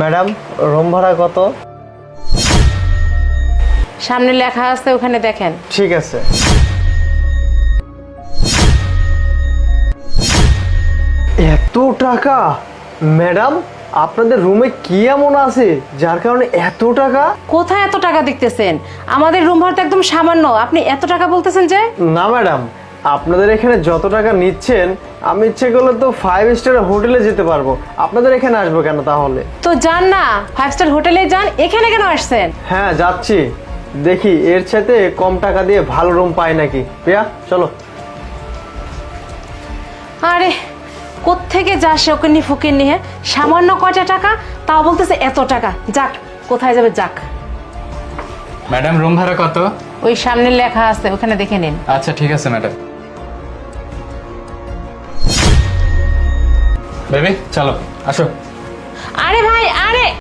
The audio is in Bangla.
ম্যাডাম রুম ভাড়া কত? সামনে লেখা আছে, ওখানে দেখেন। ঠিক আছে। এত টাকা? ম্যাডাম আপনাদের রুমে কি এমন আছে যার কারণে এত টাকা? কোথায় এত টাকা দেখতেছেন? আমাদের রুম ভাড়া তো একদম সামান্য, আপনি এত টাকা বলতেছেন যে? না ম্যাডাম, আপনাদের এখানে যত টাকা নিচ্ছেন আমি ইচ্ছে করলে তো 5 স্টার হোটেলে যেতে পারবো, আপনাদের এখানে আসবো কেন তাহলে? তো যান না, 5 স্টার হোটেলে যান, এখানে কেন আসছেন? হ্যাঁ যাচ্ছি, দেখি এর সাথে কম টাকা দিয়ে ভালো রুম পাই নাকি। প্রিয়া চলো। আরে কোত্থেকে যাস ওকে নি ফকির নিয়ে, সামান্য কয়টা টাকা, তাও বলতেছে এত টাকা। যাক, কোথায় যাবে যাক। ম্যাডাম রুম ভাড়া কত? ওই সামনে লেখা আছে, ওখানে দেখে নিন। আচ্ছা ঠিক আছে ম্যাডাম। বেবি চলো আসো। আরে ভাই